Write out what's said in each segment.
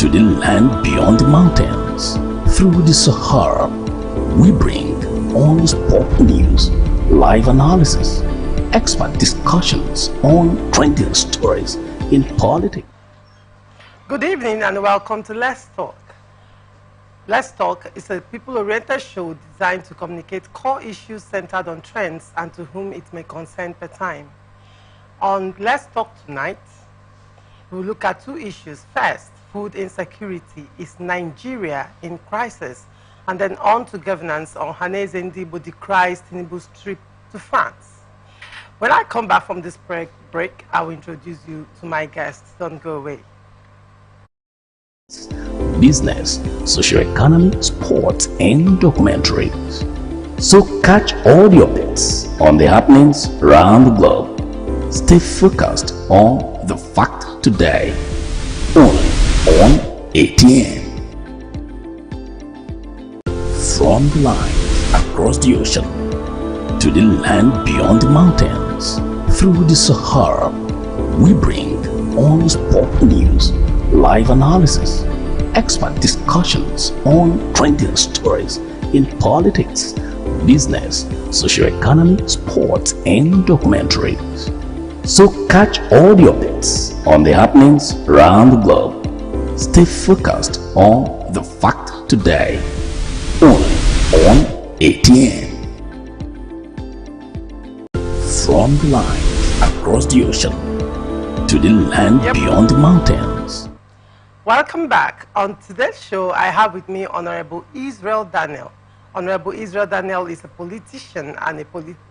to the land beyond the mountains. Through the Sahara, we bring on-spot news, live analysis, expert discussions on trending stories in politics. Good evening and welcome to Let's Talk. Let's Talk is a people-oriented show designed to communicate core issues centered on trends and to whom it may concern per time. On Let's Talk tonight, we'll look at two issues. First, food insecurity. Is Nigeria in crisis? And then on to governance. On Haneze Ndibo decries Tinubu's trip to France. When I come back from this break, I will introduce you to my guests. Don't go away. Business, socio-economy, sports, and documentaries. So catch all the updates on the happenings around the globe. Stay focused on the fact today, only on ATN. From the lines across the ocean to the land beyond the mountains, through the Sahara, we bring on-spot news, live analysis, expert discussions on trending stories in politics, business, socio-economy, sports, and documentaries. So catch all the updates on the happenings around the globe. Stay focused on the fact today, only on ATN. From the lines across the ocean to the land beyond the mountains. Welcome back. On today's show, I have with me Honorable Israel Daniel. Honorable Israel Daniel is a politician and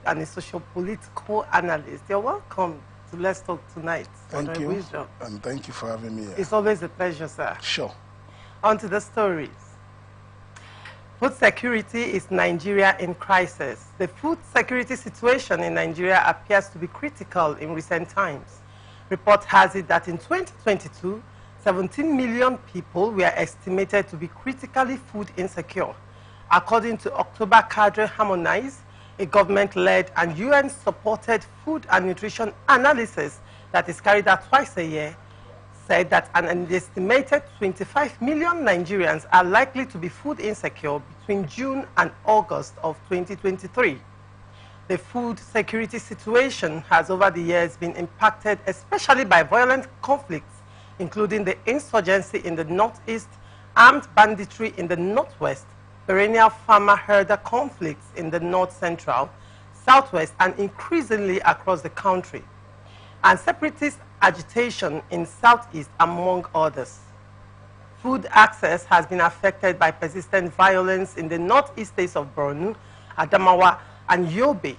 a socio-political analyst. You're welcome to Let's Talk tonight. Thank you, Israel. and thank you for having me here. It's always a pleasure, sir. Sure. On to the stories. Food security is Nigeria in crisis. The food security situation in Nigeria appears to be critical in recent times. Report has it that in 2022, 17 million people were estimated to be critically food insecure. According to October Cadre Harmonize, a government-led and UN-supported food and nutrition analysis that is carried out twice a year, said that an estimated 25 million Nigerians are likely to be food insecure between June and August of 2023. The food security situation has over the years been impacted especially by violent conflicts, including the insurgency in the northeast, armed banditry in the northwest, perennial farmer-herder conflicts in the north-central, southwest, and increasingly across the country, and separatist agitation in southeast, among others. Food access has been affected by persistent violence in the northeast states of Borno, Adamawa, and Yobe,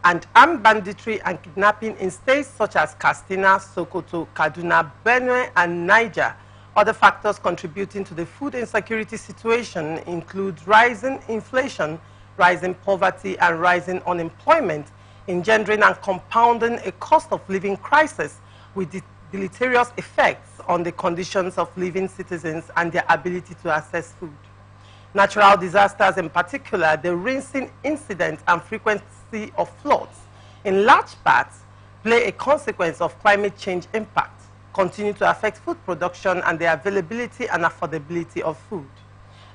and armed banditry and kidnapping in states such as Katsina, Sokoto, Kaduna, Benue, and Niger. Other factors contributing to the food insecurity situation include rising inflation, rising poverty, and rising unemployment, engendering and compounding a cost of living crisis with deleterious effects on the conditions of living citizens and their ability to access food. Natural disasters, in particular, the rinsing incident and frequency of floods, in large parts, play a consequence of climate change impact, continue to affect food production and the availability and affordability of food.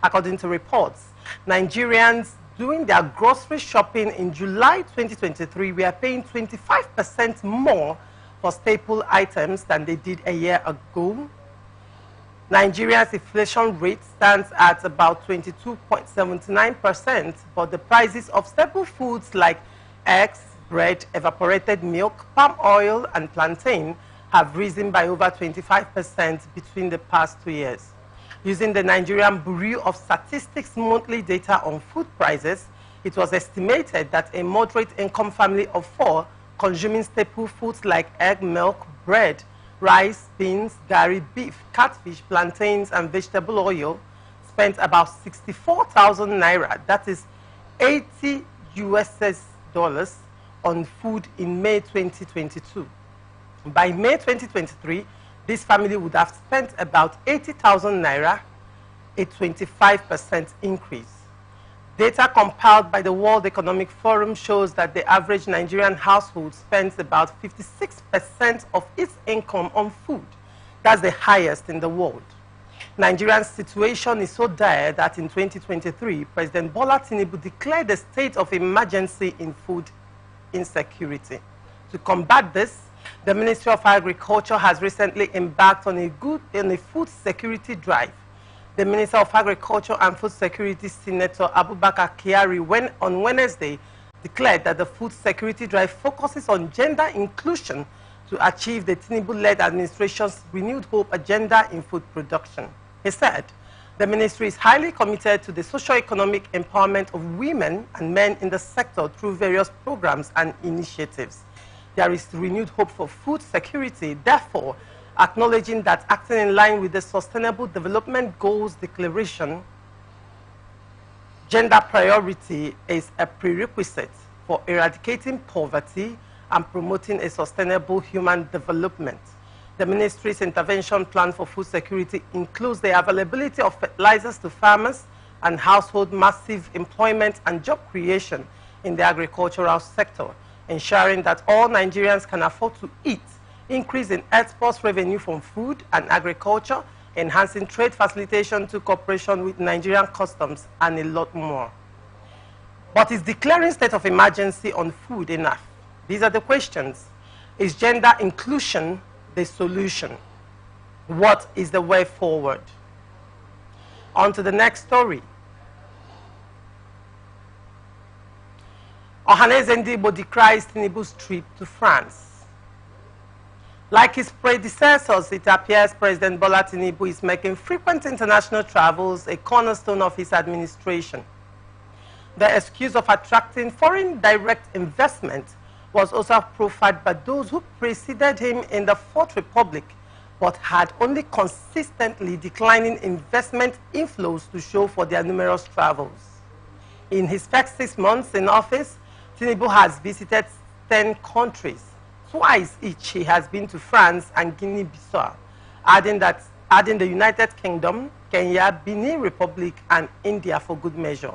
According to reports, Nigerians doing their grocery shopping in July 2023 were paying 25% more for staple items than they did a year ago. Nigeria's inflation rate stands at about 22.79%, but the prices of staple foods like eggs, bread, evaporated milk, palm oil, and plantain have risen by over 25% between the past 2 years. Using the Nigerian Bureau of Statistics monthly data on food prices, it was estimated that a moderate income family of 4 consuming staple foods like egg, milk, bread, rice, beans, gari, beef, catfish, plantains, and vegetable oil spent about 64,000 naira, that is 80 US dollars, on food in May 2022. By May 2023, this family would have spent about 80,000 naira, a 25% increase. Data compiled by the World Economic Forum shows that the average Nigerian household spends about 56% of its income on food. That's the highest in the world. Nigeria's situation is so dire that in 2023, President Bola Tinubu declared a state of emergency in food insecurity. To combat this, the Ministry of Agriculture has recently embarked on a food security drive. The Minister of Agriculture and Food Security, Senator Abubakar Kyari, on Wednesday, declared that the food security drive focuses on gender inclusion to achieve the Tinubu-led administration's renewed hope agenda in food production. He said, the ministry is highly committed to the socio-economic empowerment of women and men in the sector through various programs and initiatives. There is renewed hope for food security, therefore, acknowledging that acting in line with the Sustainable Development Goals Declaration, gender priority is a prerequisite for eradicating poverty and promoting a sustainable human development. The ministry's intervention plan for food security includes the availability of fertilizers to farmers and household, massive employment and job creation in the agricultural sector, ensuring that all Nigerians can afford to eat, increase in exports revenue from food and agriculture, enhancing trade facilitation to cooperation with Nigerian customs, and a lot more. But is declaring state of emergency on food enough? These are the questions. Is gender inclusion the solution? What is the way forward? On to the next story. Ohanaeze Ndigbo decries Tinubu's trip to France. Like his predecessors, it appears President Bola Tinubu is making frequent international travels a cornerstone of his administration. The excuse of attracting foreign direct investment was also profiled by those who preceded him in the Fourth Republic, but had only consistently declining investment inflows to show for their numerous travels. In his first 6 months in office, Tinubu has visited 10 countries. Twice each he has been to France and Guinea-Bissau, adding the United Kingdom, Kenya, Benin Republic, and India for good measure.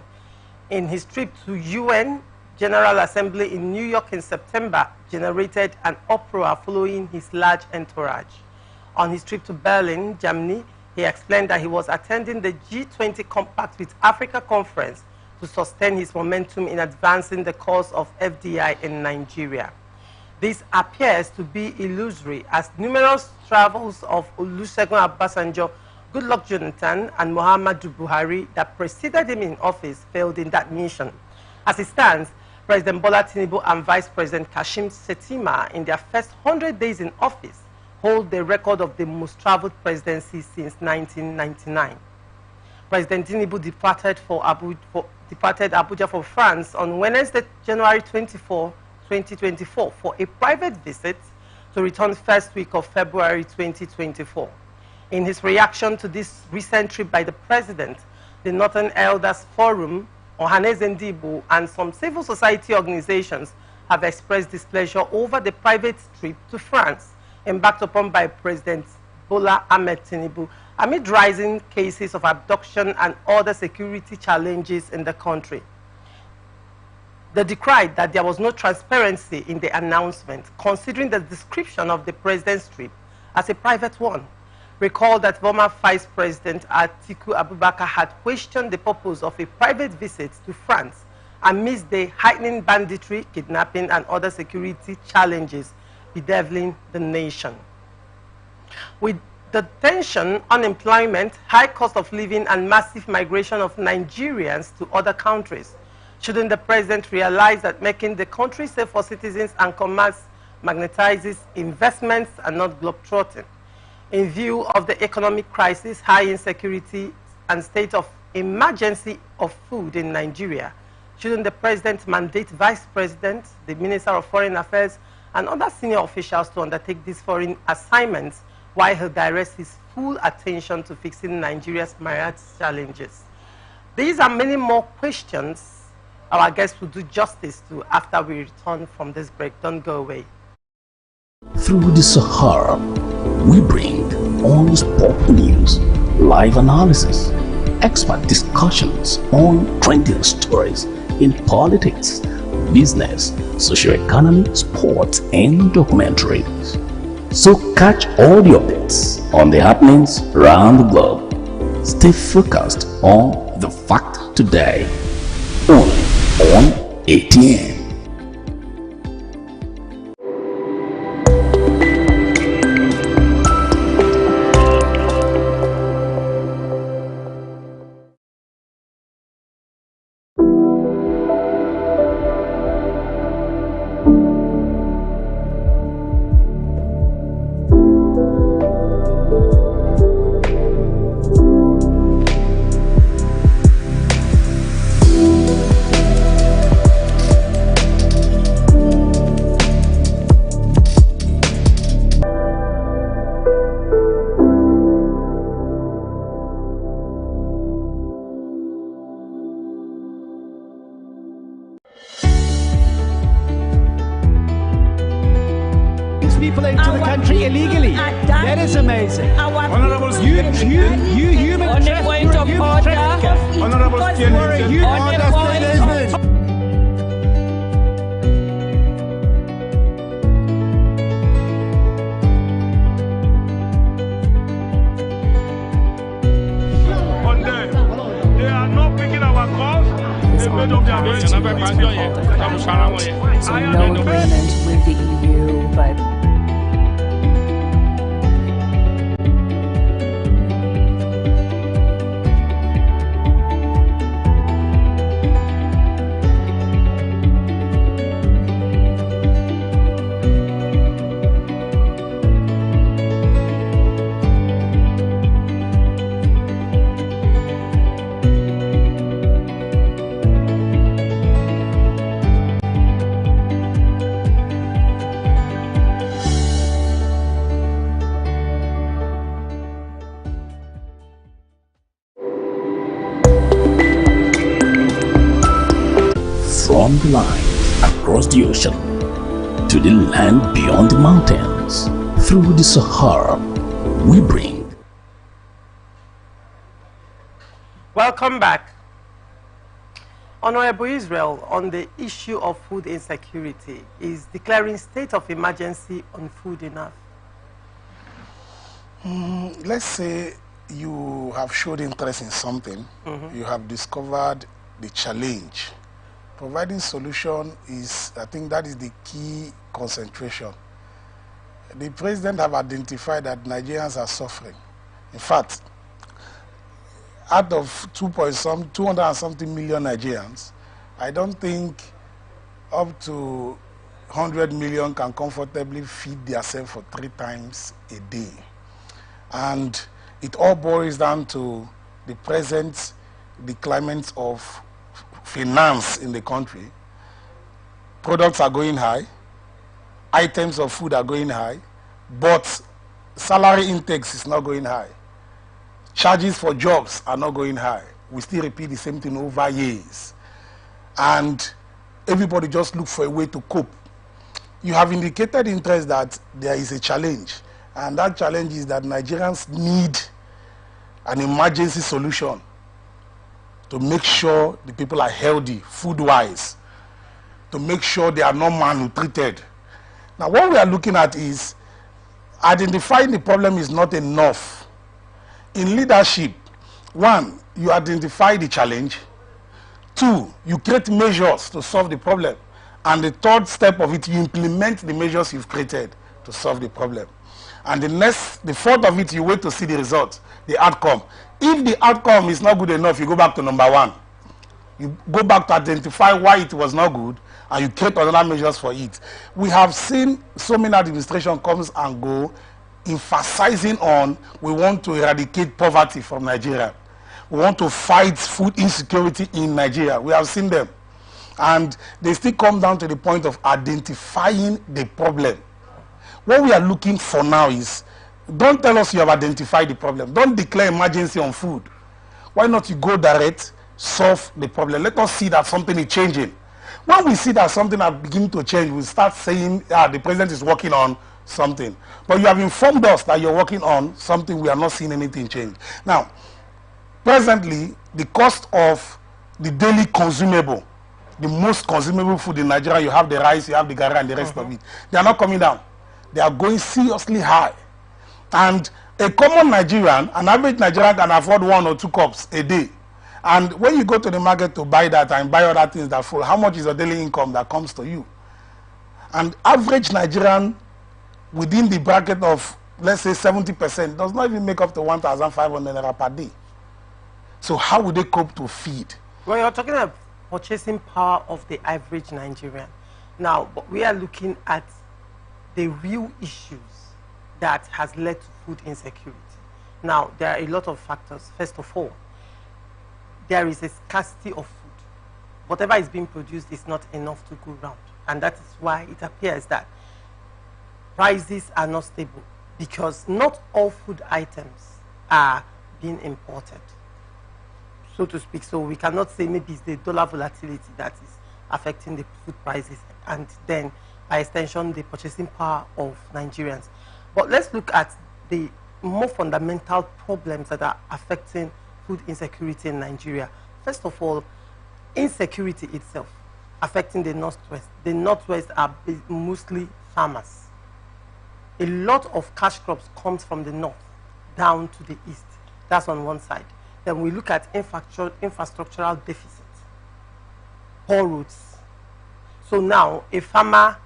In his trip to UN General Assembly in New York in September, generated an uproar following his large entourage. On his trip to Berlin, Germany, he explained that he was attending the G20 Compact with Africa conference to sustain his momentum in advancing the cause of FDI in Nigeria. This appears to be illusory, as numerous travels of Olusegun Obasanjo, Goodluck Jonathan, and Muhammadu Buhari that preceded him in office failed in that mission. As it stands, President Bola Tinubu and Vice President Kashim Shettima, in their first 100 days in office, hold the record of the most traveled presidency since 1999. President Tinubu departed Abuja for France on Wednesday, January 24, 2024, for a private visit to return first week of February 2024. In his reaction to this recent trip by the president, the Northern Elders Forum, Ohanaeze Ndigbo, and some civil society organizations have expressed displeasure over the private trip to France embarked upon by President Bola Ahmed Tinubu amid rising cases of abduction and other security challenges in the country. They decried that there was no transparency in the announcement, considering the description of the president's trip as a private one. Recall that former Vice President Atiku Abubakar had questioned the purpose of a private visit to France amidst the heightening banditry, kidnapping, and other security challenges bedeviling the nation. With the tension, unemployment, high cost of living, and massive migration of Nigerians to other countries, shouldn't the president realize that making the country safe for citizens and commerce magnetizes investments and not globetrotting? In view of the economic crisis, high insecurity, and state of emergency of food in Nigeria, shouldn't the president mandate Vice President, the Minister of Foreign Affairs, and other senior officials to undertake these foreign assignments while he directs his full attention to fixing Nigeria's myriad challenges? These and many more questions our guests will do justice to after we return from this break. Don't go away. Through the Sahara, we bring honest pop news, live analysis, expert discussions on trending stories in politics, business, socio-economy, sports, and documentaries. So catch all the updates on the happenings around the globe Stay focused on the fact today. Only on ATN. People into the country illegally. That is amazing. Honorable You human On the point of order, Honorable they are not picking our calls. They made up their mind. so no agreement with the EU, but From the line across the ocean to the land beyond the mountains, through the Sahara, we bring. Welcome back. Honorable Israel, on the issue of food insecurity, is declaring state of emergency on food enough? Let's say you have showed interest in something, you have discovered the challenge. Providing solution is, I think that is the key concentration. The president have identified that Nigerians are suffering. In fact, out of 200 and something million Nigerians, I don't think up to 100 million can comfortably feed themselves for 3 times a day. And it all boils down to the present decline of finance in the country. Products are going high, items of food are going high, but salary intakes is not going high. Charges for jobs are not going high. We still repeat the same thing over years. And everybody just look for a way to cope. You have indicated interest that there is a challenge, and that challenge is that Nigerians need an emergency solution to make sure the people are healthy, food-wise, to make sure they are not malnutrited. Now, what we are looking at is identifying the problem is not enough. In leadership, 1, you identify the challenge. 2, you create measures to solve the problem. And the 3rd step of it, you implement the measures you've created to solve the problem. And the 4th of it, you wait to see the result, the outcome. If the outcome is not good enough, you go back to number 1. You go back to identify why it was not good, and you create other measures for it. We have seen so many administrations comes and go, emphasizing on we want to eradicate poverty from Nigeria. We want to fight food insecurity in Nigeria. We have seen them. And they still come down to the point of identifying the problem. What we are looking for now is, don't tell us you have identified the problem. Don't declare emergency on food. Why not you go direct, solve the problem? Let us see that something is changing. When we see that something is beginning to change, we start saying, the president is working on something. But you have informed us that you're working on something, we are not seeing anything change. Now, presently, the cost of the daily consumable, the most consumable food in Nigeria, you have the rice, you have the garri and the rest of it, they are not coming down. They are going seriously high. And A common Nigerian, an average Nigerian can afford 1 or 2 cups a day. And when you go to the market to buy that and buy other things that full, how much is your daily income that comes to you? And average Nigerian within the bracket of, let's say 70%, does not even make up to 1,500 naira per day. So how would they cope to feed? Well, you're talking about purchasing power of the average Nigerian. Now, but we are looking at the real issues that has led to food insecurity. Now, there are a lot of factors. First of all, there is a scarcity of food. Whatever is being produced is not enough to go round. And that is why it appears that prices are not stable, because not all food items are being imported, so to speak. So we cannot say maybe it's the dollar volatility that is affecting the food prices, and then by extension the purchasing power of Nigerians. But let's look at the more fundamental problems that are affecting food insecurity in Nigeria. First of all, insecurity itself affecting the Northwest. The Northwest are mostly farmers. A lot of cash crops comes from the north down to the east. That's on one side. Then we look at infrastructural deficit, poor roads. So now a farmer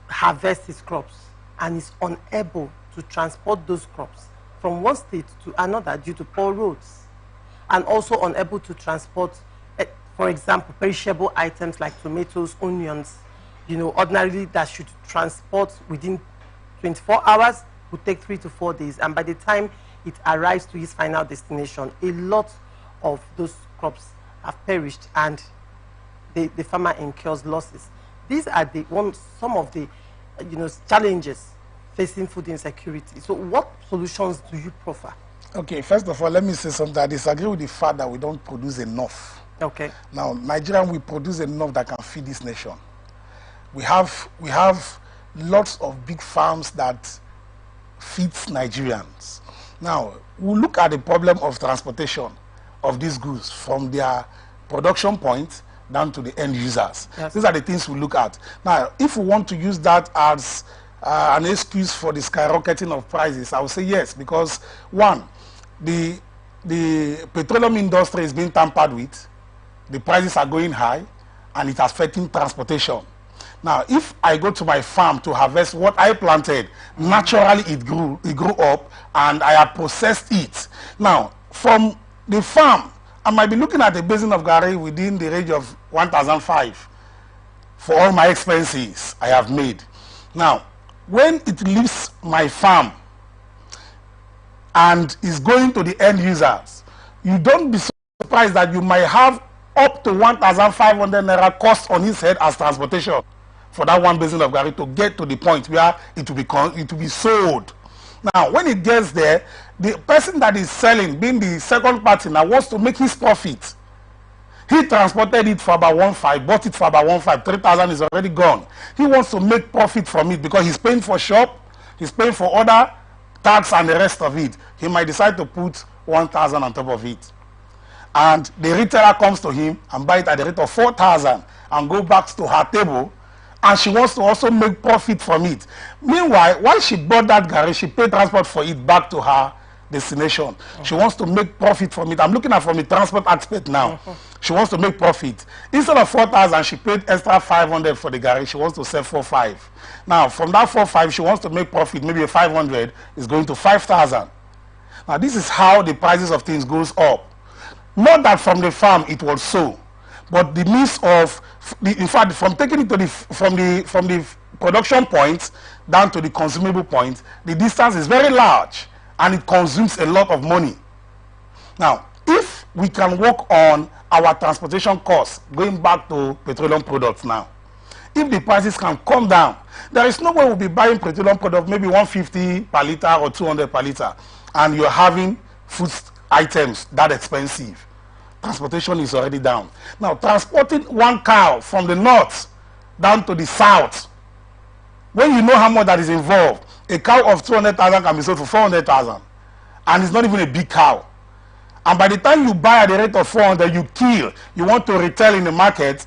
harvests his crops and is unable to transport those crops from one state to another due to poor roads, and also unable to transport, for example, perishable items like tomatoes, onions, ordinarily that should transport within 24 hours would take 3 to 4 days, and by the time it arrives to its final destination, a lot of those crops have perished and the farmer incurs losses. These are some of the challenges facing food insecurity. So what solutions do you proffer? Okay, first of all, let me say something. I disagree with the fact that we don't produce enough. Okay. Now, Nigeria, we produce enough that can feed this nation. We have lots of big farms that feeds Nigerians. Now, we look at the problem of transportation of these goods from their production point down to the end users. Yes. These are the things we look at. Now, if we want to use that as an excuse for the skyrocketing of prices, I would say yes, because one, the petroleum industry is being tampered with, the prices are going high, and it's affecting transportation. Now, if I go to my farm to harvest what I planted, naturally it grew up, and I have processed it. Now, from the farm, I might be looking at a basin of garri within the range of 1,500 for all my expenses I have made. Now, when it leaves my farm and is going to the end users, you don't be surprised that you might have up to 1,500 naira cost on his head as transportation for that one basin of garri to get to the point where it will be sold. Now, when it gets there, the person that is selling, being the second party now, wants to make his profit. He transported it for about 1,500, bought it for about 1,500, 3,000 is already gone. He wants to make profit from it because he's paying for shop, he's paying for other tax and the rest of it. He might decide to put 1,000 on top of it. And the retailer comes to him and buy it at the rate of 4,000 and go back to her table, and she wants to also make profit from it. Meanwhile, while she bought that garri, she paid transport for it back to her destination. She wants to make profit from it. I'm looking at from the transport aspect now. She wants to make profit. Instead of 4,000, she paid extra 500 for the garri. She wants to sell 4,500. Now, from that 4,500, she wants to make profit. Maybe 500 is going to 5,000. Now, this is how the prices of things goes up. Not that from the farm it was so, but the means of, in fact, from taking it to from the production point down to the consumable point, the distance is very large and it consumes a lot of money. Now, if we can work on our transportation costs, going back to petroleum products now, if the prices can come down, there is no way we'll be buying petroleum products maybe 150 per liter or 200 per liter, and you're having food items that expensive. Transportation is already down. Now, transporting one cow from the north down to the south, when you know how much that is involved, a cow of 200,000 can be sold for 400,000, and it's not even a big cow. And by the time you buy at the rate of 400, you kill, you want to retail in the market,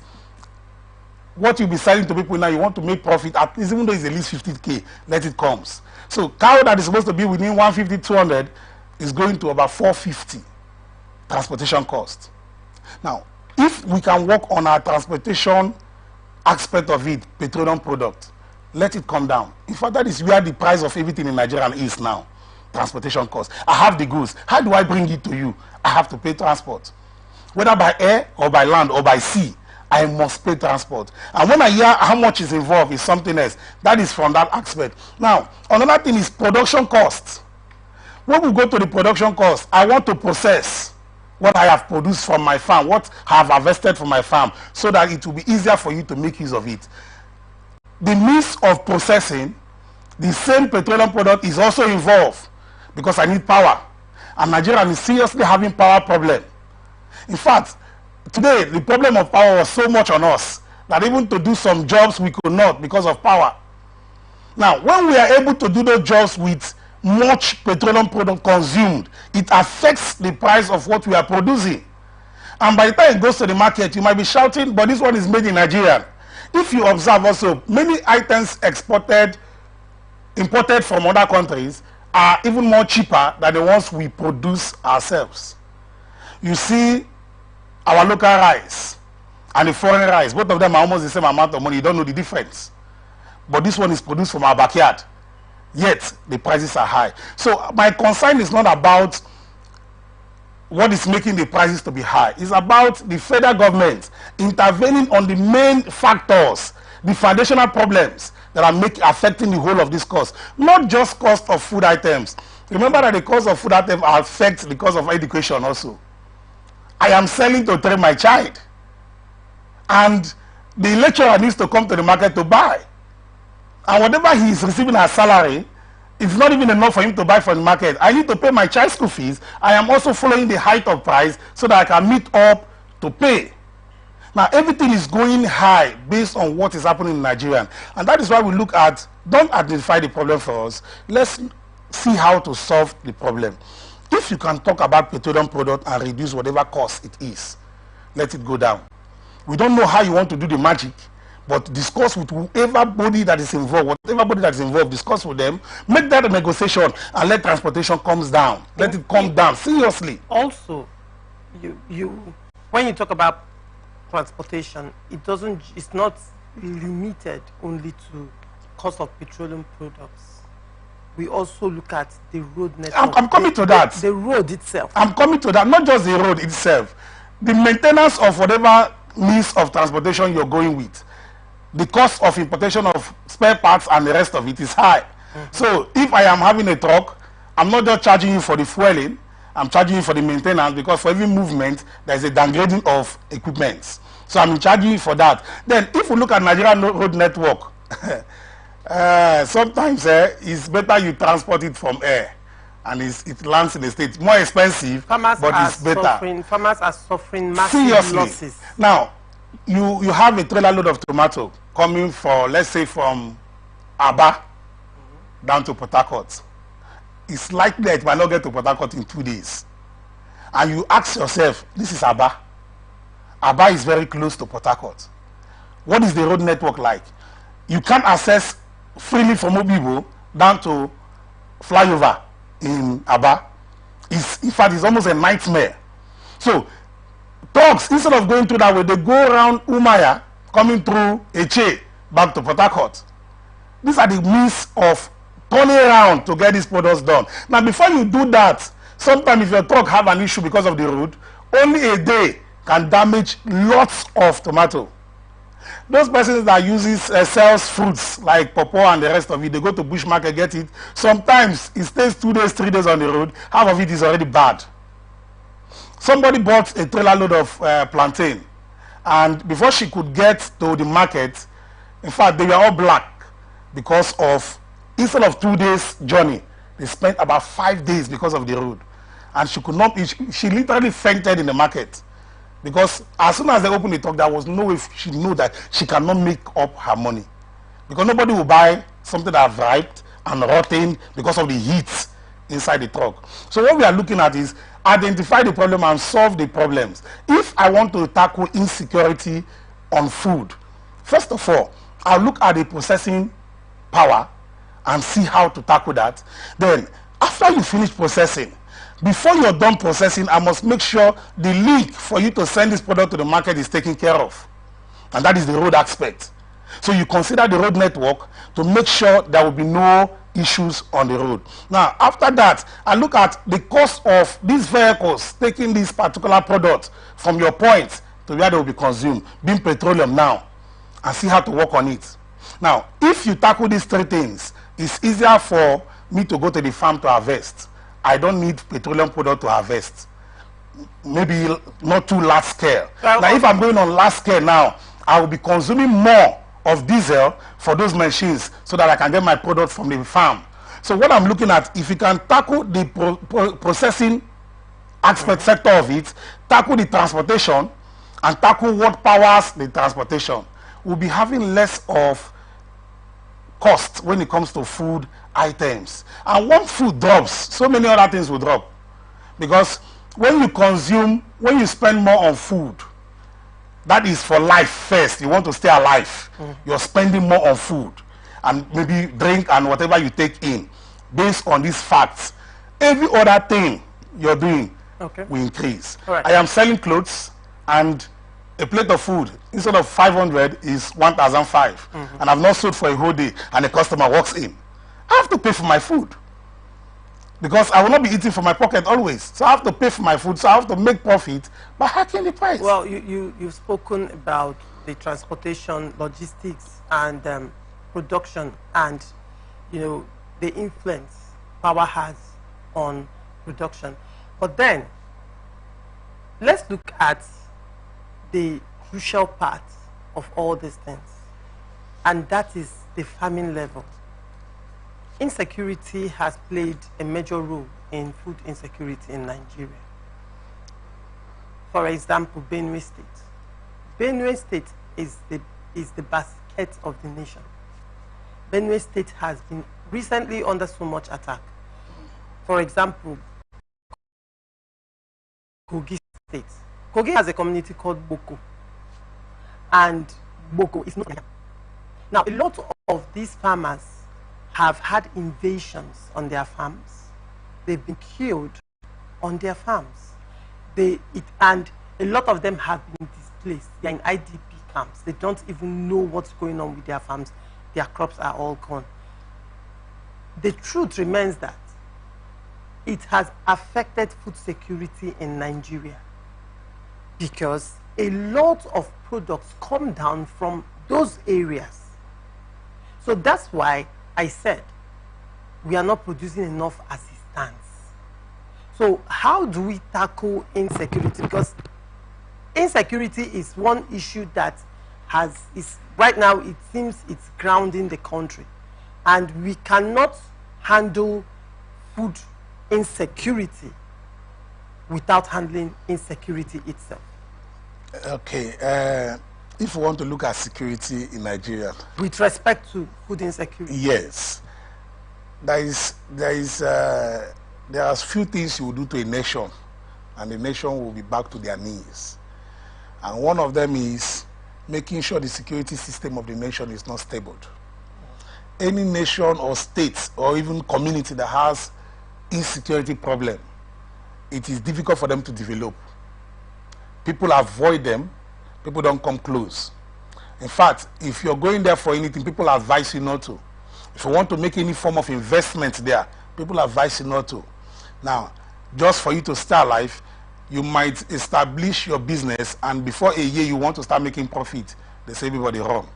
what you'll be selling to people now, you want to make profit, at least, even though it's at least 50K, let it comes. So cow that is supposed to be within 150, 200 is going to about 450 transportation cost. Now, if we can work on our transportation aspect of it, petroleum product, let it come down. In fact, that is where the price of everything in Nigeria is now. Transportation cost. I have the goods. How do I bring it to you? I have to pay transport. Whether by air or by land or by sea, I must pay transport. And when I hear how much is involved, is something else. That is from that aspect. Now, another thing is production cost. When we go to the production cost, I want to process what I have produced from my farm, what I have harvested from my farm, so that it will be easier for you to make use of it. The means of processing the same petroleum product is also involved because I need power. And Nigeria is seriously having power problem. In fact, today, the problem of power was so much on us that even to do some jobs we could not because of power. Now, when we are able to do those jobs with much petroleum product consumed, it affects the price of what we are producing. And by the time it goes to the market, you might be shouting, but this one is made in Nigeria. If you observe also, many items imported from other countries are even more cheaper than the ones we produce ourselves. You see our local rice and the foreign rice, both of them are almost the same amount of money. You don't know the difference. But this one is produced from our backyard. Yet the prices are high. So my concern is not about what is making the prices to be high. It's about the federal government intervening on the main factors, the foundational problems that are affecting the whole of this cost. Not just cost of food items. Remember that the cost of food items affects the cost of education also. I am selling to train my child. And the lecturer needs to come to the market to buy. And whatever he is receiving as salary, it's not even enough for him to buy from the market. I need to pay my child's school fees. I am also following the height of price so that I can meet up to pay. Now, everything is going high based on what is happening in Nigeria. And that is why we look at, don't identify the problem for us. Let's see how to solve the problem. If you can talk about petroleum product and reduce whatever cost it is, let it go down. We don't know how you want to do the magic, but discuss with whoever body that is involved, discuss with them, make that a negotiation and let transportation comes down. Let it come down, seriously. Also, when you talk about transportation, it's not limited only to cost of petroleum products. We also look at the road network. I'm coming to that. The road itself. I'm coming to that, not just the road itself. The maintenance of whatever means of transportation you're going with. The cost of importation of spare parts and the rest of it is high. So if I am having a truck, I'm not just charging you for the fueling, I'm charging you for the maintenance, because for every movement, there's a downgrading of equipment. So I'm charging you for that. Then if we look at Nigerian road network, sometimes it's better you transport it from air and it lands in the state. More expensive, but it's better. Farmers are suffering massive losses. Now, you have a trailer load of tomato coming for, let's say, from Aba down to Port Harcourt. It's likely that it might not get to Port Harcourt in 2 days. And you ask yourself, this is Aba. Aba is very close to Port Harcourt. What is the road network like? You can't access freely from Obibo down to flyover in Aba. In fact, it's almost a nightmare. So, trucks, instead of going through that way, they go around Umaya, coming through Eche, back to Port Harcourt. These are the means of turning around to get these products done. Now, before you do that, sometimes if your truck have an issue because of the road, only a day can damage lots of tomato. Those persons that sells fruits like pawpaw and the rest of it, they go to bush market, get it. Sometimes it stays 2 days, 3 days on the road. Half of it is already bad. Somebody bought a trailer load of plantain, and before she could get to the market, in fact, they were all black because of, instead of 2 days journey, they spent about 5 days because of the road. And she could not, she literally fainted in the market. Because as soon as they opened the truck, there was no way she knew that she cannot make up her money. Because nobody will buy something that ripe and rotten because of the heat inside the truck. So what we are looking at is identify the problem and solve the problems. If I want to tackle insecurity on food, first of all, I'll look at the processing power and see how to tackle that. Then after you finish processing, before you're done processing, I must make sure the link for you to send this product to the market is taken care of. And that is the road aspect. So you consider the road network to make sure there will be no issues on the road. Now, after that, I look at the cost of these vehicles taking this particular product from your point to where they will be consumed, being petroleum now, and see how to work on it. Now, if you tackle these three things, it's easier for me to go to the farm to harvest. I don't need petroleum product to harvest. Maybe not too large scale. Now, if I'm going on large scale now, I will be consuming more of diesel for those machines so that I can get my product from the farm. So what I'm looking at, if you can tackle the processing aspect sector of it, tackle the transportation, and tackle what powers the transportation, we'll be having less of cost when it comes to food items. And once food drops, so many other things will drop. Because when you spend more on food, that is for life first. You want to stay alive. You're spending more on food and maybe drink and whatever you take in. Based on these facts, every other thing you're doing will increase. Right. I am selling clothes, and a plate of food instead of 500 is 1,005, and I've not sold for a whole day, and a customer walks in. I have to pay for my food because I will not be eating from my pocket always. So I have to pay for my food. So I have to make profit by hiking the price. Well, you've spoken about the transportation, logistics, and production, and the influence power has on production. But then, let's look at the crucial part of all these things, and that is the farming level. Insecurity has played a major role in food insecurity in Nigeria. For example, Benue State. Benue State is the basket of the nation. Benue State has been recently under so much attack. For example, Kogi State. Kogi has a community called Boko, and Boko is not. Now, a lot of these farmers have had invasions on their farms. They've been killed on their farms. And a lot of them have been displaced. They're in IDP camps. They don't even know what's going on with their farms. Their crops are all gone. The truth remains that it has affected food security in Nigeria because a lot of products come down from those areas. So that's why I said we are not producing enough as it stands. So how do we tackle insecurity? Because insecurity is one issue that right now it seems it's grounding the country, and we cannot handle food insecurity without handling insecurity itself. Okay, if we want to look at security in Nigeria, with respect to food insecurity, yes, there are few things you will do to a nation, and the nation will be back to their knees. And one of them is making sure the security system of the nation is not stable. Any nation or state or even community that has insecurity problem, it is difficult for them to develop. People avoid them. People don't come close. In fact, if you're going there for anything, people advise you not to. If you want to make any form of investment there, people advise you not to. Now, just for you to stay alive, you might establish your business, and before a year you want to start making profit, they say everybody run,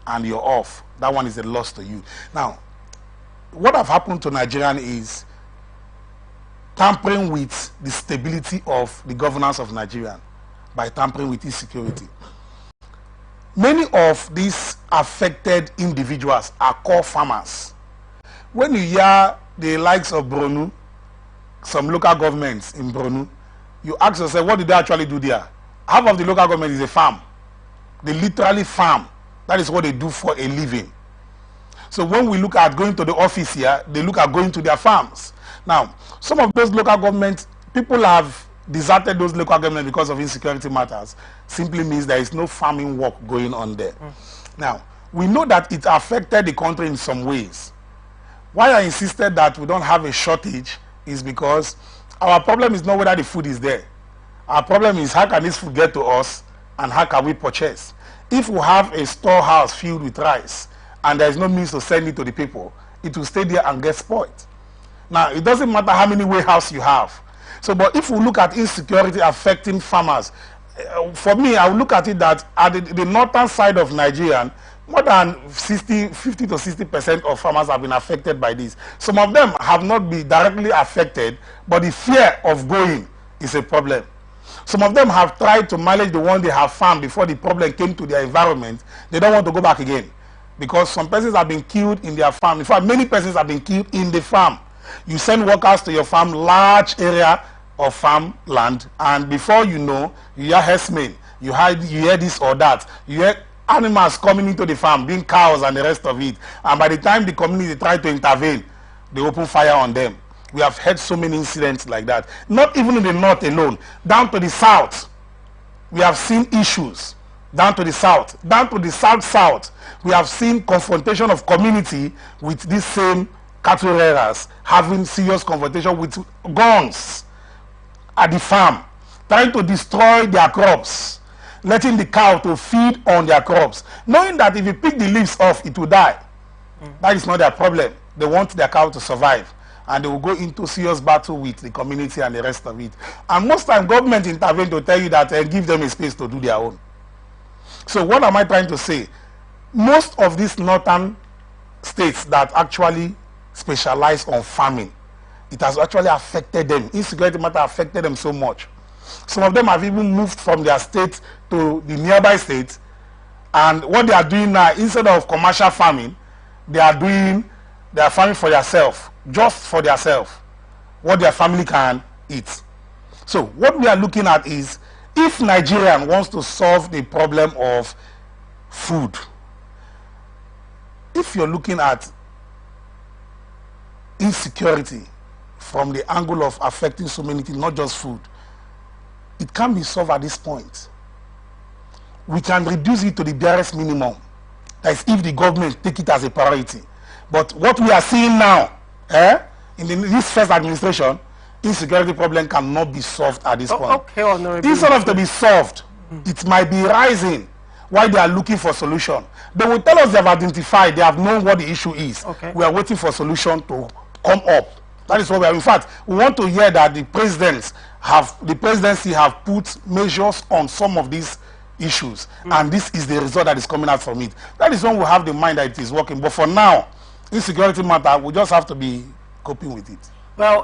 and you're off. That one is a loss to you. Now, what have happened to Nigerian is tampering with the stability of the governance of Nigeria by tampering with insecurity. Many of these affected individuals are core farmers. When you hear the likes of Bronu, some local governments in Bronu, you ask yourself, what did they actually do there? Half of the local government is a farm. They literally farm. That is what they do for a living. So when we look at going to the office here, they look at going to their farms. Now, some of those local governments, people have deserted those local governments because of insecurity matters. Simply means there is no farming work going on there. Now, we know that it affected the country in some ways. Why I insisted that we don't have a shortage is because our problem is not whether the food is there. Our problem is how can this food get to us and how can we purchase. If we have a storehouse filled with rice and there is no means to send it to the people, it will stay there and get spoiled. Now, it doesn't matter how many warehouses you have. So, but if we look at insecurity affecting farmers, for me, I would look at it that at the northern side of Nigeria, more than 50 to 60% of farmers have been affected by this. Some of them have not been directly affected, but the fear of going is a problem. Some of them have tried to manage the one they have farmed before the problem came to their environment. They don't want to go back again because some persons have been killed in their farm. In fact, many persons have been killed in the farm. You send workers to your farm, large area of farm land, and before you know, you hear herdsmen, you hear this or that, you hear animals coming into the farm, being cows and the rest of it, and by the time the community try to intervene, they open fire on them. We have had so many incidents like that. Not even in the north alone, down to the south, we have seen issues. Down to the south, south, we have seen confrontation of community with these same cattle rearers having serious confrontation with guns at the farm, trying to destroy their crops, letting the cow to feed on their crops, knowing that if you pick the leaves off, it will die. That is not their problem. They want their cow to survive, and they will go into serious battle with the community and the rest of it. And most time, government intervene to tell you that and give them a space to do their own. So what am I trying to say? Most of these northern states that actually specialize on farming, it has actually affected them. Insecurity matter affected them so much. Some of them have even moved from their state to the nearby states, and what they are doing now, instead of commercial farming, they are farming for themselves, just for themselves, what their family can eat. So what we are looking at is, if Nigerian wants to solve the problem of food, if you're looking at insecurity from the angle of affecting so many things, not just food, it can be solved at this point. We can reduce it to the barest minimum. That is, if the government take it as a priority. But what we are seeing now, in this first administration, insecurity problem cannot be solved at this point. Okay, Honorable. Instead of to be solved, it might be rising while they are looking for solution. They will tell us they have identified, they have known what the issue is. Okay. We are waiting for solution to come up. That is what we are. In fact, we want to hear that the presidency have put measures on some of these issues, and this is the result that is coming out from it. That is when we have the mind that it is working. But for now, insecurity matter, we just have to be coping with it. Well,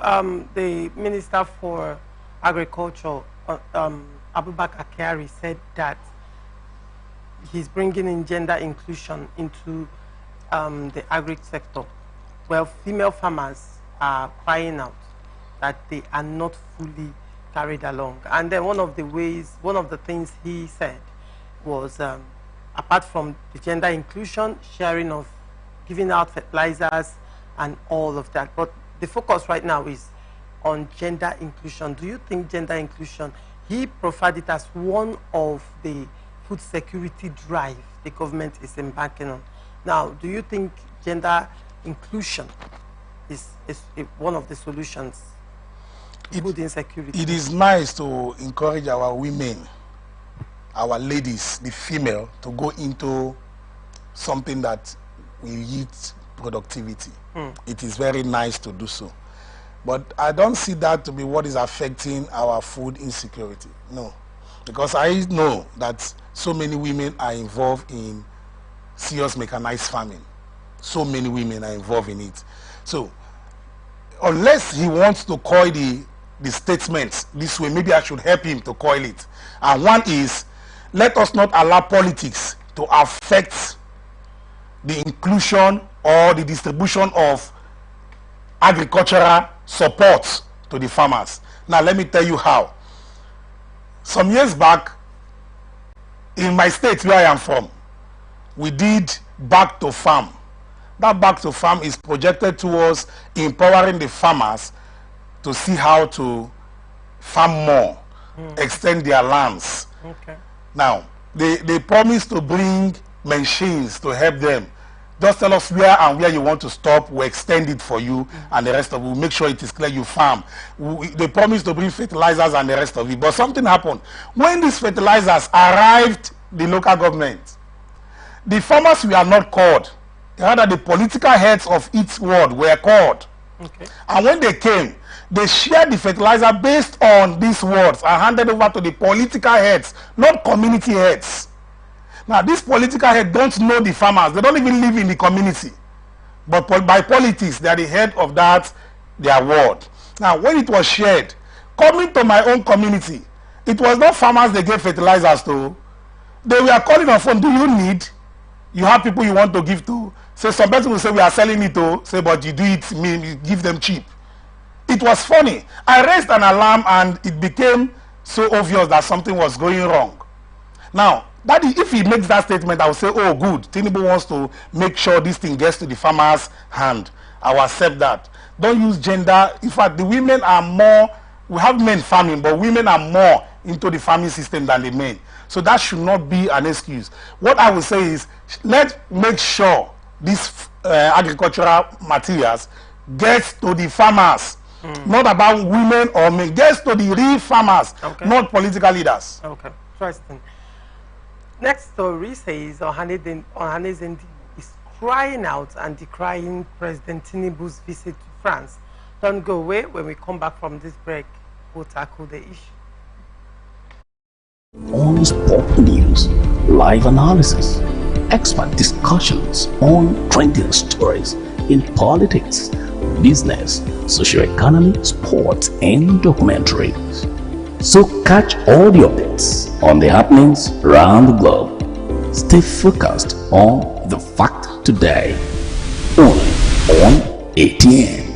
the Minister for Agriculture, Abubakar Kyari, said that he's bringing in gender inclusion into the agri sector. Well, female farmers are crying out that they are not fully carried along. And then one of the things he said was, apart from the gender inclusion, sharing of giving out fertilizers and all of that, but the focus right now is on gender inclusion. Do you think gender inclusion, he profiled it as one of the food security drive the government is embarking on. Now, do you think gender inclusion is one of the solutions to food insecurity? It is nice to encourage our women, our ladies, the female, to go into something that will yield productivity. It is very nice to do so. But I don't see that to be what is affecting our food insecurity. No. Because I know that so many women are involved in serious mechanized farming. So many women are involved in it. So, unless he wants to coil the statements this way, maybe I should help him to coil it. And one is, let us not allow politics to affect the inclusion or the distribution of agricultural support to the farmers. Now, let me tell you how. Some years back, in my state where I am from, we did back to farm. That back to farm is projected towards empowering the farmers to see how to farm more, extend their lands. Okay. Now, they promised to bring machines to help them Just tell us where you want to stop. We'll extend it for you, and the rest of it. We'll make sure it is clear you farm. They promised to bring fertilizers and the rest of it. But something happened. When these fertilizers arrived, the local government, the farmers were not called. Rather, the political heads of each ward were called. Okay. And when they came, they shared the fertilizer based on these wards and handed over to the political heads, not community heads. Now, these political heads don't know the farmers. They don't even live in the community. But by politics, they are the head of their ward. Now, when it was shared, coming to my own community, it was not farmers they gave fertilizers to. They were calling on phone, do you need? You have people you want to give to? So some person will say, we are selling it to. Say, but you do it, you give them cheap. It was funny. I raised an alarm and it became so obvious that something was going wrong. Now, if he makes that statement, I will say, oh, good. Tinubu wants to make sure this thing gets to the farmer's hand. I will accept that. Don't use gender. In fact, the women are more, we have men farming, but women are more into the farming system than the men. So that should not be an excuse. What I will say is, let's make sure these agricultural materials gets to the farmers. Not about women or men. Gets to the real farmers, not political leaders. Okay, interesting. Next story says Ohanezendi is crying out and decrying President Tinubu's visit to France. Don't go away. When we come back from this break, we'll tackle the issue. On sport news, live analysis, expert discussions on trending stories in politics, business, socio-economy, sports, and documentaries. So catch all the updates on the happenings around the globe. Stay focused on the fact today, only on ATN.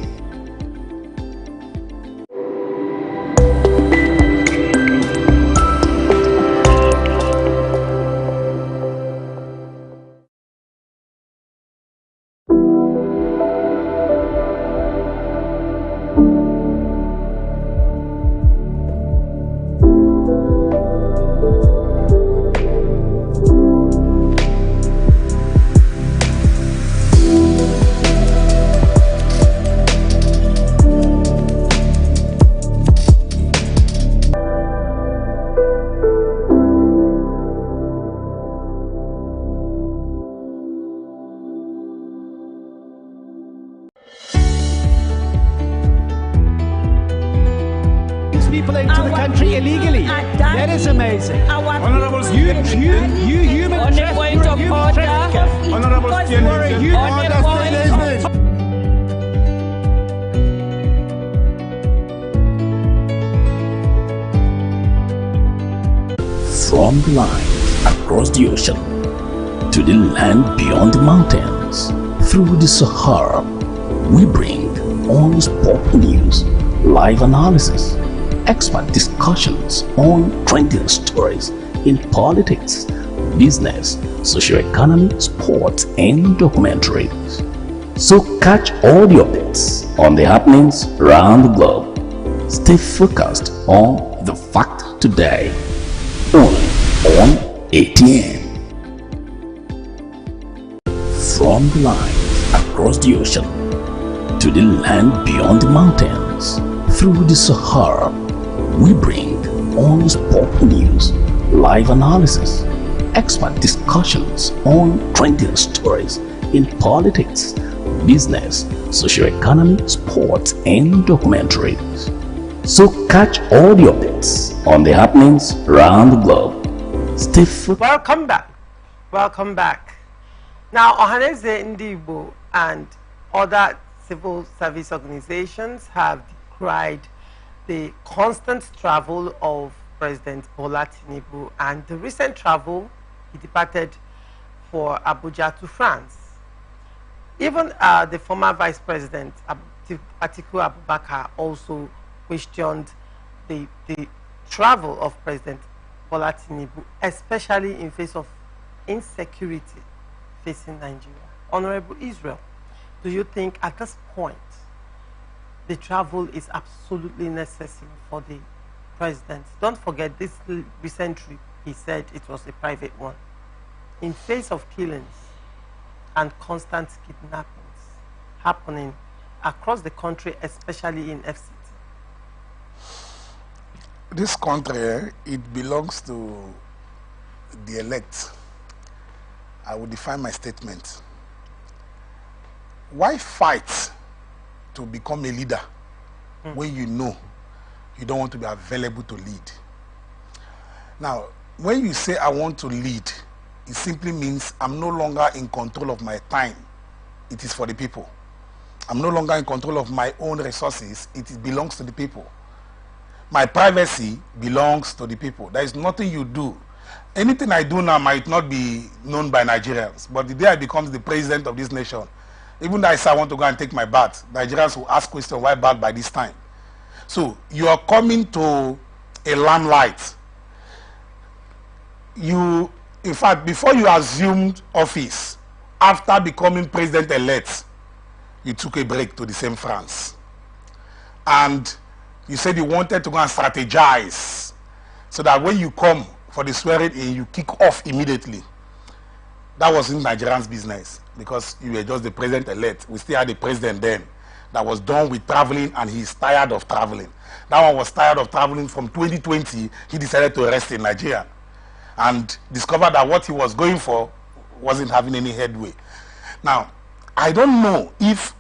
People into the country illegally. That is amazing. You human trafficker. Honorable From the line across the ocean to the land beyond the mountains, through the Sahara, we bring on sport news, live analysis, expert discussions on trending stories in politics, business, socio-economy, sports, and documentaries. So catch all the updates on the happenings around the globe. Stay focused on the fact today, only on ATN. From the line across the ocean to the land beyond the mountains, through the Sahara, we bring on sport news, live analysis, expert discussions on trending stories in politics, business, socio-economy, sports, and documentaries. So catch all the updates on the happenings around the globe. Stay focused. Welcome back. Welcome back. Now, Ohanezendi and other civil service organizations have decried the constant travel of President Bola Tinubu and the recent travel he departed for Abuja to France. Even the former Vice President Atiku Abubakar also questioned the travel of President Bola Tinubu, especially in face of insecurity facing Nigeria. Honorable Israel, do you think at this point the travel is absolutely necessary for the president? Don't forget this recent trip, he said it was a private one. In face of killings, and constant kidnappings happening across the country, especially in FCT? This country, it belongs to the elect. I will define my statement. Why fight to become a leader when you know you don't want to be available to lead? Now, when you say I want to lead, it simply means I'm no longer in control of my time. It is for the people. I'm no longer in control of my own resources. It belongs to the people. My privacy belongs to the people. There is nothing you do. Anything I do now might not be known by Nigerians, but the day I become the president of this nation, even though I say I want to go and take my bath, Nigerians will ask questions, why bath by this time? So you are coming to a limelight. In fact, before you assumed office, after becoming president-elect, you took a break to the same France. And you said you wanted to go and strategize so that when you come for the swearing in, you kick off immediately. That wasn't Nigerians' business because you were just the president-elect. We still had a president then that was done with traveling and he's tired of traveling. That one was tired of traveling from 2020. He decided to rest in Nigeria and discovered that what he was going for wasn't having any headway. Now, I don't know if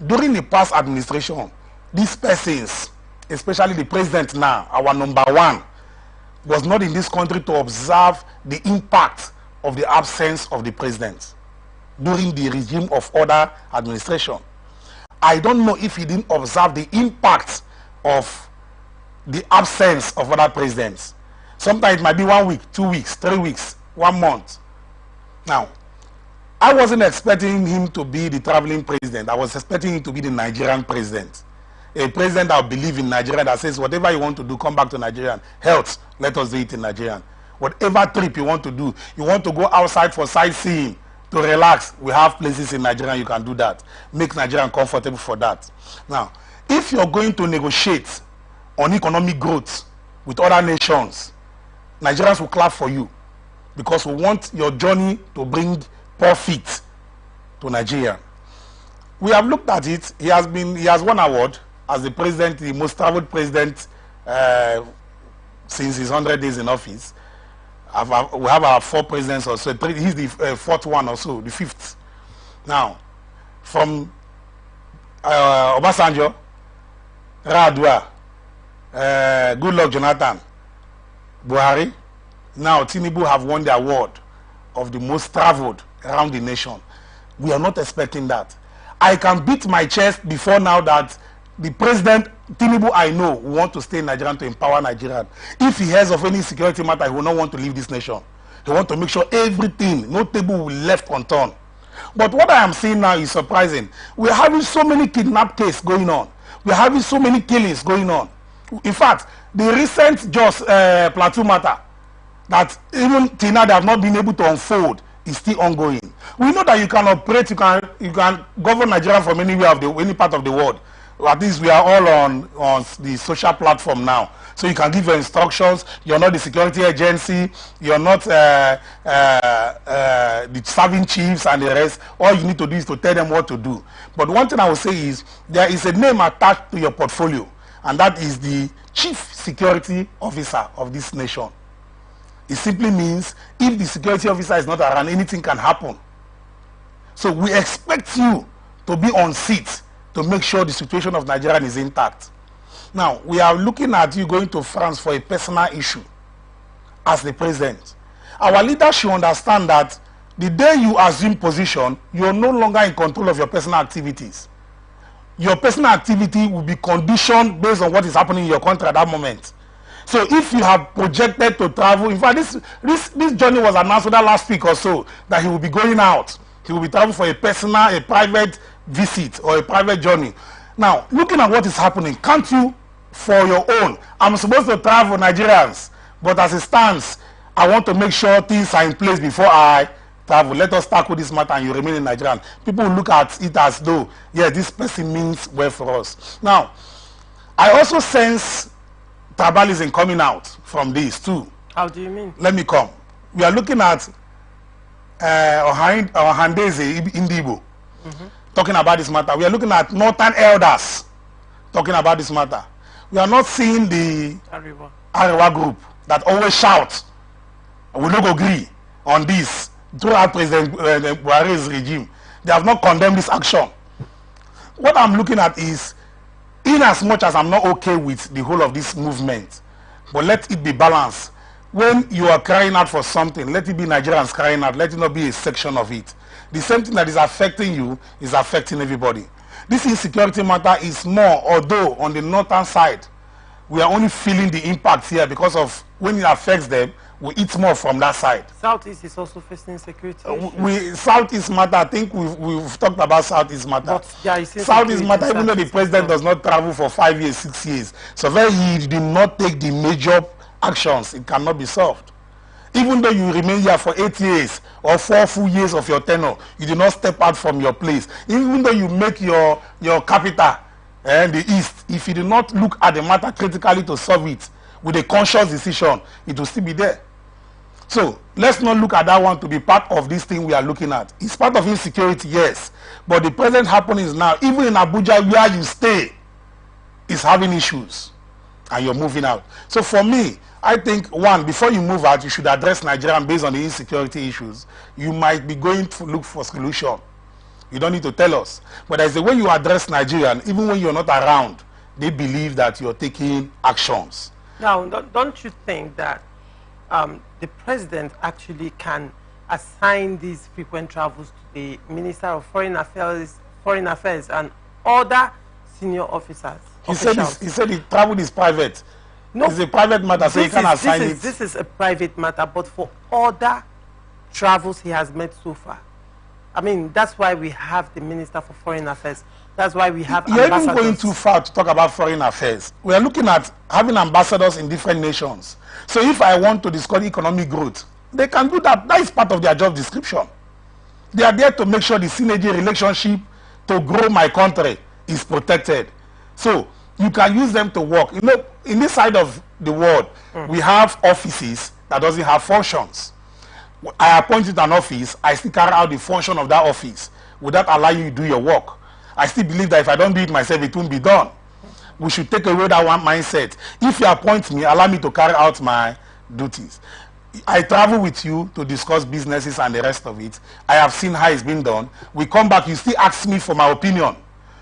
during the past administration, these persons, especially the president now, our number one, was not in this country to observe the impact of the absence of the president during the regime of other administration. I don't know if he didn't observe the impact of the absence of other presidents. Sometimes it might be 1 week, 2 weeks, 3 weeks, 1 month. Now, I wasn't expecting him to be the traveling president. I was expecting him to be the Nigerian president. A president that will believe in Nigeria, that says whatever you want to do, come back to Nigeria. Health, let us do it in Nigeria. Whatever trip you want to do, you want to go outside for sightseeing, to relax, we have places in Nigeria you can do that. Make Nigeria comfortable for that. Now, if you're going to negotiate on economic growth with other nations, Nigerians will clap for you because we want your journey to bring profit to Nigeria. We have looked at it. He has won award as the president, the most traveled president since his 100 days in office. We have our 4 presidents or so. He's the 4th one or so, the 5th. Now, from Obasanjo, Radua, Goodluck Jonathan, Buhari, now Tinubu have won the award of the most traveled around the nation. We are not expecting that. I can beat my chest before now that the president, Tinubu, I know, will want to stay in Nigeria to empower Nigeria. If he hears of any security matter, he will not want to leave this nation. He wants to make sure everything, no table will be left unturned. But what I am seeing now is surprising. We are having so many kidnap cases going on. We are having so many killings going on. In fact, the recent Plateau matter that even till now they have not been able to unfold is still ongoing. We know that you can operate, you can govern Nigeria from anywhere of any part of the world. At least we are all on the social platform now. So you can give your instructions. You're not the security agency. You're not the serving chiefs and the rest. All you need to do is to tell them what to do. But one thing I will say is there is a name attached to your portfolio, and that is the chief security officer of this nation. It simply means if the security officer is not around, anything can happen. So we expect you to be on seat to make sure the situation of Nigeria is intact. Now, we are looking at you going to France for a personal issue as the president. Our leaders should understand that the day you assume position, you are no longer in control of your personal activities. Your personal activity will be conditioned based on what is happening in your country at that moment. So if you have projected to travel, in fact, this journey was announced last week or so, that he will be going out. He will be traveling for a private visit or a private journey. Now, looking at what is happening, can't you, for your own, I'm supposed to travel Nigerians, but as it stands, I want to make sure things are in place before I travel. Let us tackle this matter and you remain in Nigeria. People will look at it as though, yes, this person means well for us. Now, I also sense tribalism coming out from this too. How do you mean? Let me come. We are looking at Ohandeze Indibo talking about this matter. We are looking at northern elders talking about this matter. We are not seeing the Arewa group that always shout, we don't agree on this throughout President Buhari's regime. They have not condemned this action. What I'm looking at is, in as much as I'm not okay with the whole of this movement, but let it be balanced. When you are crying out for something, let it be Nigerians crying out. Let it not be a section of it. The same thing that is affecting you is affecting everybody. This insecurity matter is more, although on the northern side, we are only feeling the impact here because of when it affects them, we eat more from that side. Southeast is also facing security issues. Southeast matter, I think we've talked about Southeast matter. But yeah, Southeast matter, even though the president does not travel for 5 years, 6 years, so very he did not take the major actions, it cannot be solved. Even though you remain here for 8 years or 4 full years of your tenure, you do not step out from your place. Even though you make your capital and the East, if you do not look at the matter critically to solve it with a conscious decision, it will still be there. So let's not look at that one to be part of this thing we are looking at. It's part of insecurity, yes, but the present happenings now, even in Abuja where you stay, is having issues and you're moving out. So for me, I think, one, before you move out, you should address Nigeria based on the insecurity issues. You might be going to look for solution. You don't need to tell us. But there's a way you address Nigerian, even when you're not around, they believe that you're taking actions. Now, don't you think that the president actually can assign these frequent travels to the Minister of Foreign Affairs and other senior officers? He said the travel is private. No, it's a private matter, so he can assign it. This is a private matter, but for other travels he has made so far. I mean, that's why we have the Minister for Foreign Affairs. That's why we have You're ambassadors. even going too far to talk about foreign affairs. We are looking at having ambassadors in different nations. So if I want to discuss economic growth, they can do that. That is part of their job description. They are there to make sure the synergy relationship to grow my country is protected. So you can use them to work. You know, in this side of the world, we have offices that doesn't have functions. I appointed an office, I still carry out the function of that office without allowing you to do your work. I still believe that if I don't do it myself, it won't be done. We should take away that one mindset. If you appoint me, allow me to carry out my duties. I travel with you to discuss businesses and the rest of it. I have seen how it's been done. We come back, you still ask me for my opinion.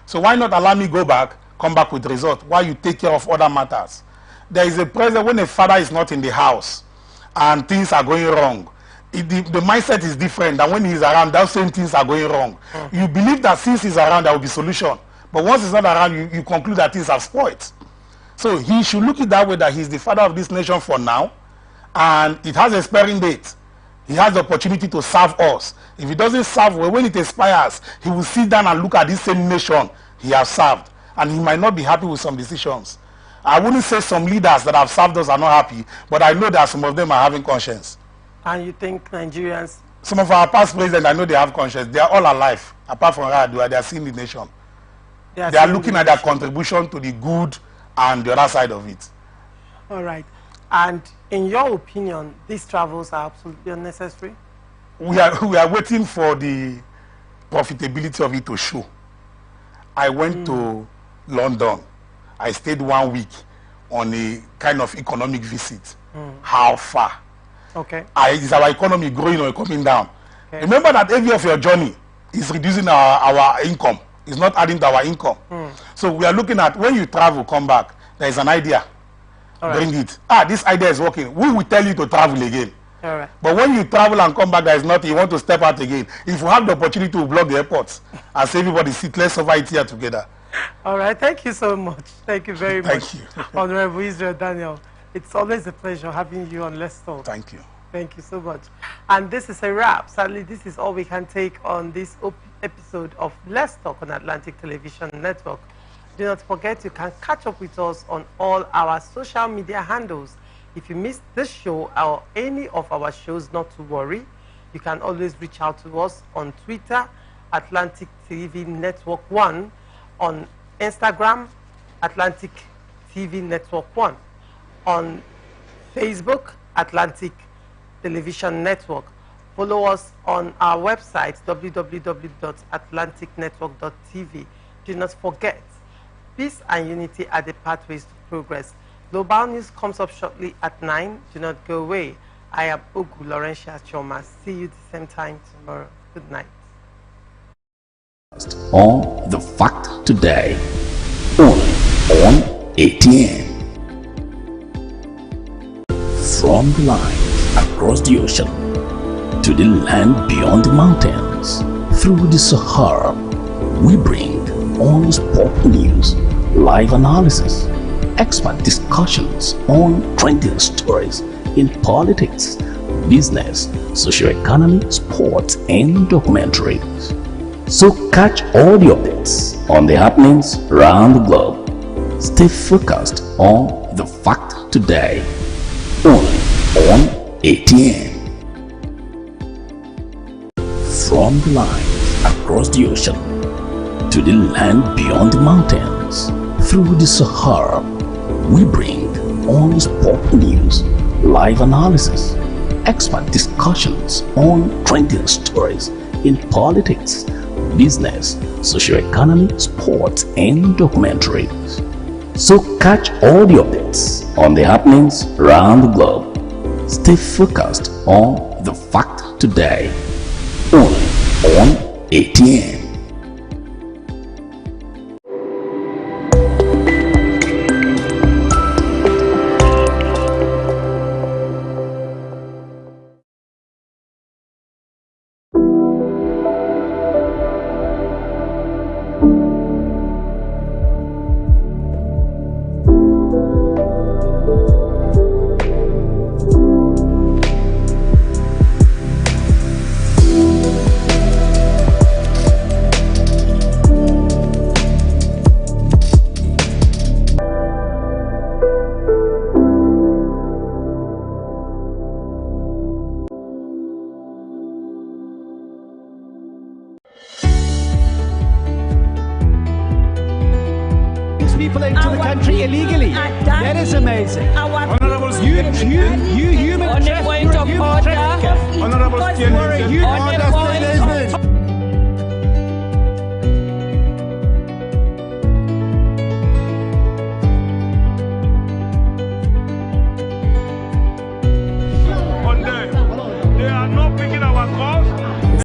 So why not allow me go back, come back with results while you take care of other matters? There is a present when a father is not in the house and things are going wrong. The mindset is different than when he's around, those same things are going wrong. You believe that since he's around, there will be solution. But once he's not around, you conclude that things have spoiled. So he should look at that way, that he's the father of this nation for now, and it has an expiring date. He has the opportunity to serve us. If he doesn't serve well, when it expires, he will sit down and look at this same nation he has served, and he might not be happy with some decisions. I wouldn't say some leaders that have served us are not happy, but I know that some of them are having conscience. And you think Nigerians... Some of our past presidents, I know they have conscience. They are all alive, apart from Radua. They are seeing the nation. They are looking at their contribution to the good and the other side of it. All right. And in your opinion, these travels are absolutely unnecessary? We are waiting for the profitability of it to show. I went to London. I stayed 1 week on a kind of economic visit. How far? Okay. Is our economy growing or coming down? Okay. Remember that every of your journey is reducing our income. It's not adding to our income. So we are looking at, when you travel, come back, there is an idea. Bring it. This idea is working. We will tell you to travel again. All right. But when you travel and come back, there is nothing. You want to step out again. If you have the opportunity to block the airports and say everybody sit, let's survive it here together. All right. Thank you so much. Thank you very much. Thank you. Honorable Israel Daniel. It's always a pleasure having you on Let's Talk. Thank you. Thank you so much. And this is a wrap. Sadly, this is all we can take on this episode of Let's Talk on Atlantic Television Network. Do not forget you can catch up with us on all our social media handles. If you missed this show or any of our shows, not to worry. You can always reach out to us on Twitter, Atlantic TV Network 1, on Instagram, Atlantic TV Network 1, on Facebook, Atlantic Television Network. Follow us on our website, www.atlanticnetwork.tv. Do not forget, peace and unity are the pathways to progress. Global News comes up shortly at 9. Do not go away. I am Ogu Laurentia Choma. See you the same time tomorrow. Good night. On The Fact Today, only on ATN. From the lines across the ocean to the land beyond the mountains, through the Sahara, we bring on sport news, live analysis, expert discussions on trending stories in politics, business, socio-economy, sports, and documentaries. So catch all the updates on the happenings around the globe. Stay focused on The Fact Today, only on ATN. From the lines across the ocean to the land beyond the mountains, through the Sahara, we bring on sport news, live analysis, expert discussions on trending stories in politics, business, socio-economy, sports, and documentaries. So catch all the updates on the happenings around the globe. Stay focused on The Fact Today, only on ATN. People into the country illegally. That is amazing. Honorable You human On the point of